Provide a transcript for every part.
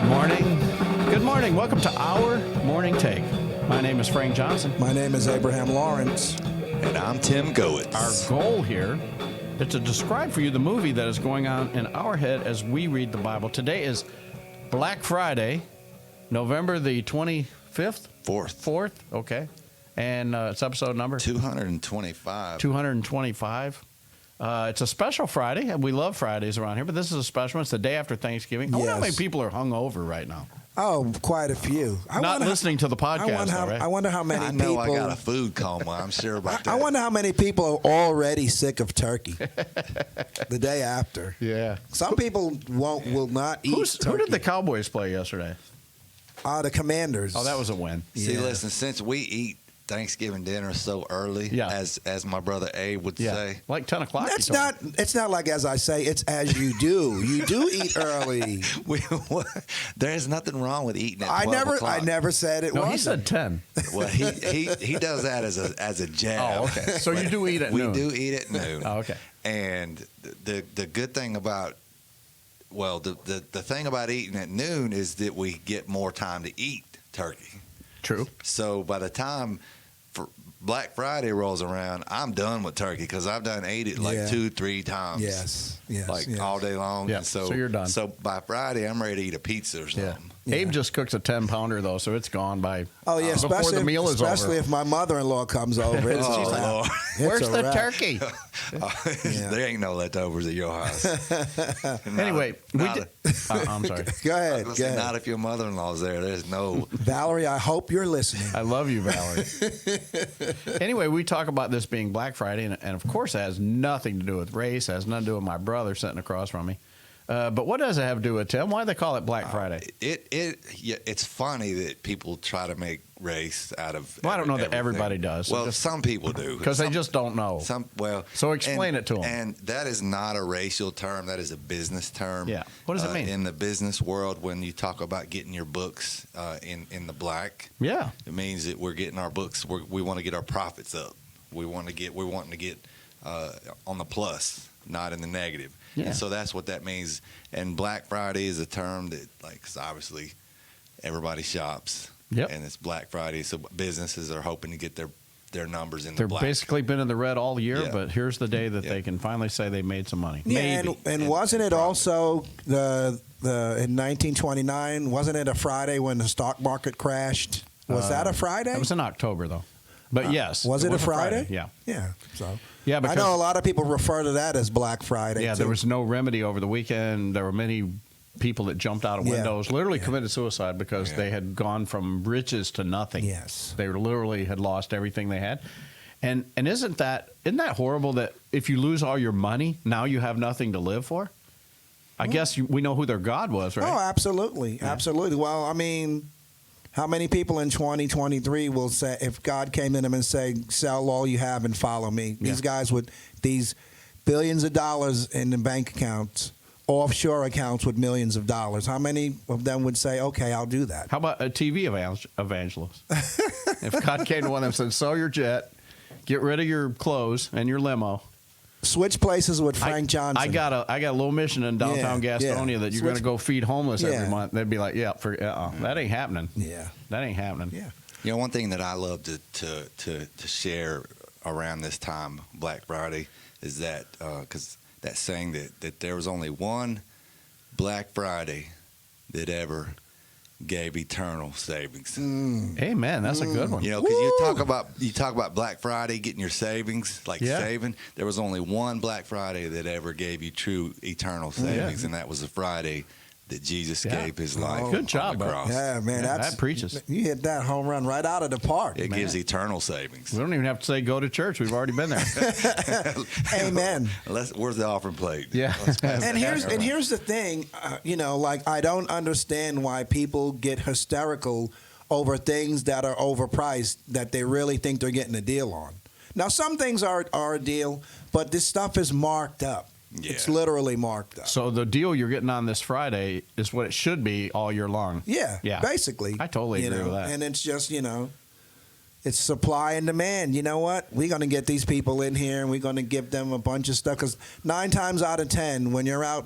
morning. Good morning. Welcome to our Morning Take. My name is Frank Johnson. My name is Abraham Lawrence. And I'm Tim Goetz. Our goal here is to describe for you the movie that is going on in our head as we read the Bible. Today is Black Friday, November the 25th? Fourth. Okay. And it's episode number? 225. 225. It's a special Friday, and we love Fridays around here, but this is a special one. It's the day after Thanksgiving. I wonder how many people are hungover right now. Oh, quite a few. Not listening to the podcast, I wonder how many I people. know I got a food coma. I'm sure about that. I wonder how many people are already sick of turkey the day after. Yeah. Some people will not eat turkey. Who did the Cowboys play yesterday? The Commanders. Oh, that was a win. See, Yeah. listen, since we eat Thanksgiving dinner so early, as my brother Abe would say. Like 10 o'clock. It's not like as I say, it's as you do. You do eat early. There's nothing wrong with eating at 12 o'clock. I never said it No, wasn't. he said 10. Well, he does that as a jab. Oh, okay. So you do eat at noon. We do eat at noon. Oh, okay. And the good thing about the thing about eating at noon is that we get more time to eat turkey. True. So by the time Black Friday rolls around, I'm done with turkey because I've done ate it like 2-3 times. Yes. All day long. Yeah. And So you're done. So by Friday, I'm ready to eat a pizza or something. Yeah. Abe just cooks a 10-pounder, though, so it's gone by Yeah, before the meal is especially over. if my mother-in-law comes over. It's Oh, just like, Lord. it's Where's a the wrap. turkey? There ain't no leftovers at your house. Anyway, I'm sorry. Go ahead. Go ahead. Not if your mother-in-law's there. There's no. Valerie, I hope you're listening. I love you, Valerie. Anyway, we talk about this being Black Friday, and of course, it has nothing to do with race. It has nothing to do with my brother sitting across from me. But what does it have to do with, Tim? Why do they call it Black Friday? It's funny that people try to make race out of. Well, I don't know that everything. everybody does. Well, some people do Because they just don't know. So explain it to them. And that is not a racial term. That is a business term. Yeah. What does it mean? In the business world, when you talk about getting your books in the black, Yeah. it means that we're getting our books. We want to get our profits up. We're wanting to get on the plus, not in the negative. Yeah. And so that's what that means. And Black Friday is a term that, 'cause obviously, everybody shops. Yep. And it's Black Friday, so businesses are hoping to get their numbers in the They're black. basically been in the red all year, Yeah. but here's the day that they can finally say they made some money. Yeah, Maybe. and wasn't it also the in 1929? Wasn't it a Friday when the stock market crashed? Was that a Friday? That was in October, though. But yes. Was it a Friday? Yeah. Yeah. So Yeah, because I know a lot of people refer to that as Black Friday. Yeah, too. there was no remedy over the weekend. There were many people that jumped out of windows, literally committed suicide because they had gone from riches to nothing. Yes. They literally had lost everything they had. And isn't that horrible that if you lose all your money, now you have nothing to live for? I guess we know who their God was, right? Oh, absolutely. Yeah. Absolutely. Well, I mean, how many people in 2023 will say, if God came in them and say, sell all you have and follow me? Yeah. These guys with these billions of dollars in the bank accounts, offshore accounts with millions of dollars. How many of them would say, okay, I'll do that? How about a TV evangelist? If God came to one of them and said, sell your jet, get rid of your clothes and your limo. Switch places with Frank Johnson. I got a little mission in downtown Gastonia that you're going to go feed homeless every month. They'd be like, that ain't happening. Yeah. That ain't happening. Yeah. You know, one thing that I love to share around this time, Black Friday, is that because that saying that there was only one Black Friday that ever gave eternal savings. Amen. That's a good one. You know, because you talk about Black Friday, getting your savings, saving. There was only one Black Friday that ever gave you true eternal savings, and that was the Friday that Jesus gave his life. Good job, on the bro. cross. Yeah, man. That preaches. You hit that home run right out of the park. It gives eternal savings. We don't even have to say go to church. We've already been there. Amen. Where's the offering plate? Yeah. And here's the thing, I don't understand why people get hysterical over things that are overpriced that they really think they're getting a deal on. Now, some things are a deal, but this stuff is marked up. Yeah. It's literally marked up. So the deal you're getting on this Friday is what it should be all year long. Yeah, basically. I totally agree with that. And it's just, it's supply and demand. You know what? We're going to get these people in here and we're going to give them a bunch of stuff. Because 9 times out of 10, when you're out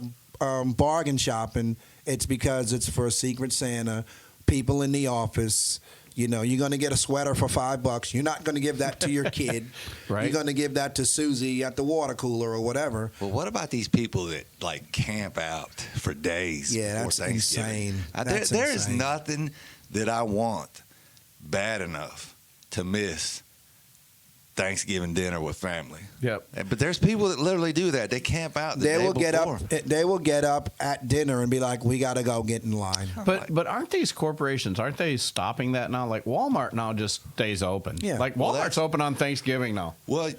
bargain shopping, it's because it's for Secret Santa, people in the office. You know, you're going to get a sweater for $5. You're not going to give that to your kid. Right. You're going to give that to Susie at the water cooler or whatever. Well, what about these people that like camp out for days Yeah, before that's Thanksgiving? insane. There is insane. nothing that I want bad enough to miss Thanksgiving dinner with family. Yep. But there's people that literally do that. They camp out the They day will get before. up. They will get up at dinner and be like, "We got to go get in line." But aren't these corporations, aren't they stopping that now? Like Walmart now just stays open. Yeah. Like Well, Walmart's open on Thanksgiving now. Well,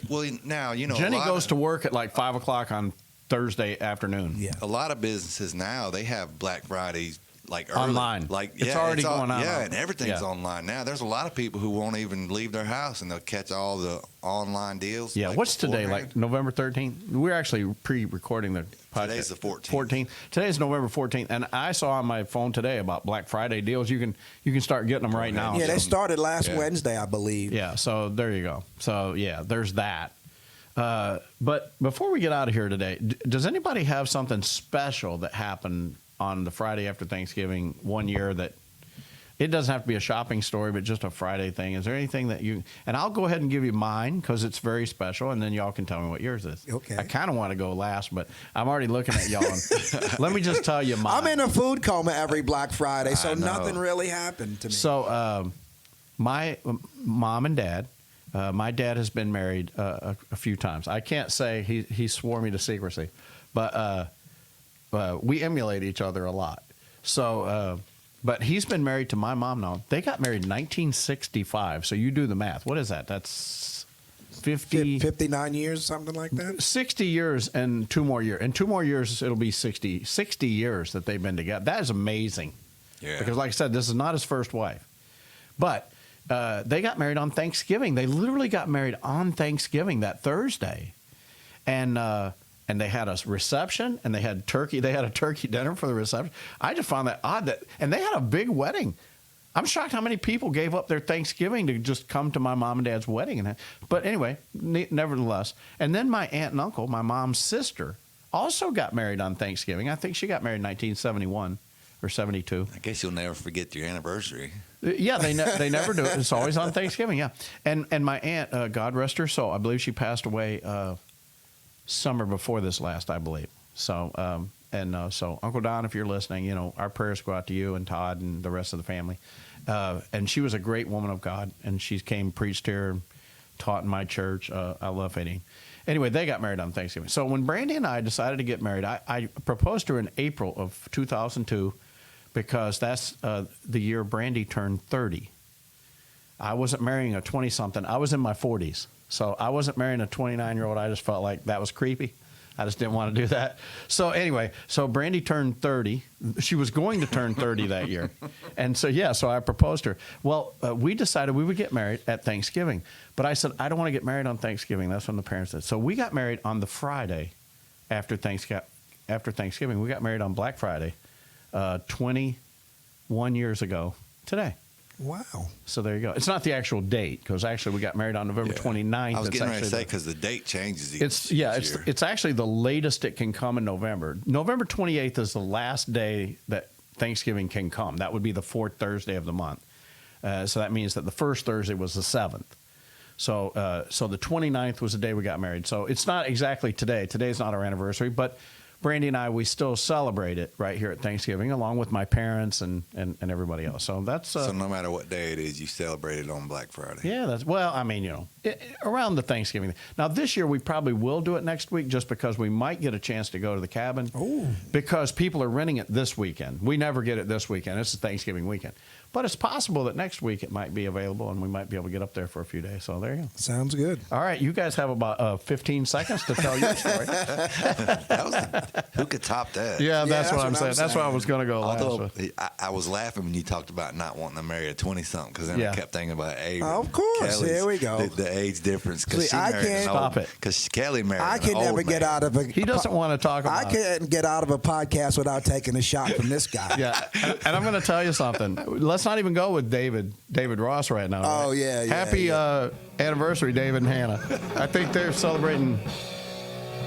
now you know. Jenny a lot goes of, to work at like 5 o'clock on Thursday afternoon. Yeah. a lot of businesses now. They have Black Friday like early. Online. Like It's already going on. Yeah, and everything's Yeah. online now. There's a lot of people who won't even leave their house and they'll catch all the online deals. Yeah, like, what's today? beforehand. Like November 13th? We're actually pre-recording the podcast. Today's the 14th. 14th. Today's November 14th, and I saw on my phone today about Black Friday deals. You can start getting them right now. Yeah, they So- started last Yeah. Wednesday, I believe. Yeah, so there you go. So yeah, there's that. But before we get out of here today, does anybody have something special that happened on the Friday after Thanksgiving one year that it doesn't have to be a shopping story, but just a Friday thing? Is there anything that you, and I'll go ahead and give you mine because it's very special, and then y'all can tell me what yours is. Okay. I kind of want to go last, but I'm already looking at y'all. And let me just tell you mine. I'm in a food coma every Black Friday, so I know. nothing really happened to me. So, my mom and dad, my dad has been married a few times. I can't say he swore me to secrecy, but we emulate each other a lot. So, but he's been married to my mom now. They got married in 1965. So you do the math. What is that? That's 50, 59 years, something like that. 60 years and 2 more years. In 2 more years, it'll be 60 years that they've been together. That is amazing. Yeah. Because like I said, this is not his first wife. But they got married on Thanksgiving. They literally got married on Thanksgiving that Thursday. And they had a reception, and they had turkey. They had a turkey dinner for the reception. I just found that odd. And they had a big wedding. I'm shocked how many people gave up their Thanksgiving to just come to my mom and dad's wedding. But anyway, nevertheless. And then my aunt and uncle, my mom's sister, also got married on Thanksgiving. I think she got married in 1971 or 72. I guess you'll never forget your anniversary. Yeah, they never do it. It's always on Thanksgiving. Yeah, and my aunt, God rest her soul, I believe she passed away summer before this last, I believe. So so Uncle Don, if you're listening, you know our prayers go out to you and Todd and the rest of the family. And she was a great woman of God, and she came preached here, and taught in my church. I love Eddie. Anyway, they got married on Thanksgiving. So when Brandy and I decided to get married, I proposed to her in April of 2002. Because that's the year Brandy turned 30. I wasn't marrying a 20-something. I was in my 40s. So I wasn't marrying a 29-year-old. I just felt like that was creepy. I just didn't want to do that. So anyway, so Brandy turned 30. She was going to turn 30 that year. And so, yeah, so I proposed to her. Well, we decided we would get married at Thanksgiving. But I said, I don't want to get married on Thanksgiving. That's when the parents said. So we got married on the Friday after Thanksgiving. We got married on Black Friday. 21 years ago today. Wow. So there you go. It's not the actual date because actually we got married on November 29th. I was It's getting ready to actually say because the date changes each year. it's actually the latest it can come in November. November 28th is the last day that Thanksgiving can come. That would be the fourth Thursday of the month. So that means that the first Thursday was the 7th. So the 29th was the day we got married. So it's not exactly today. Today's not our anniversary, but Brandy and I, we still celebrate it right here at Thanksgiving, along with my parents and everybody else. So that's so no matter what day it is, you celebrate it on Black Friday. yeah. That's well, I mean, you know, around the Thanksgiving. Now this year we probably will do it next week, just because we might get a chance to go to the cabin. Ooh. Because people are renting it this weekend. We never get it this weekend. It's a Thanksgiving weekend. But it's possible that next week it might be available, and we might be able to get up there for a few days. So there you go. Sounds good. All right, you guys have about 15 seconds to tell your story. Who could top that? Yeah, that's what that's I'm what saying. I'm That's why I saying. was going to go last. Although with. I was laughing when you talked about not wanting to marry a 20-something, because then Yeah. I kept thinking about Avery. Of course, Kelly's- here we go. The age difference. Because See, she I married can't- an old, Stop it. Because Kelly married I an can old never get man. out of a. He doesn't want to talk about I it. can't get out of a podcast without taking a shot from this guy. Yeah, and I'm going to tell you something. Let's not even go with David Ross right now. Oh, right? yeah, Happy anniversary, David and Hannah. I think they're celebrating.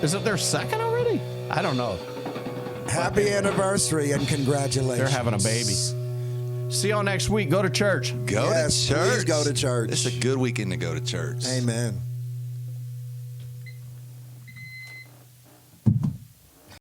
Is it their second already? I don't know. Happy anniversary and congratulations. They're having a baby. See y'all next week. Go to church. Go Yes, to church. please go to church. It's a good weekend to go to church. Amen.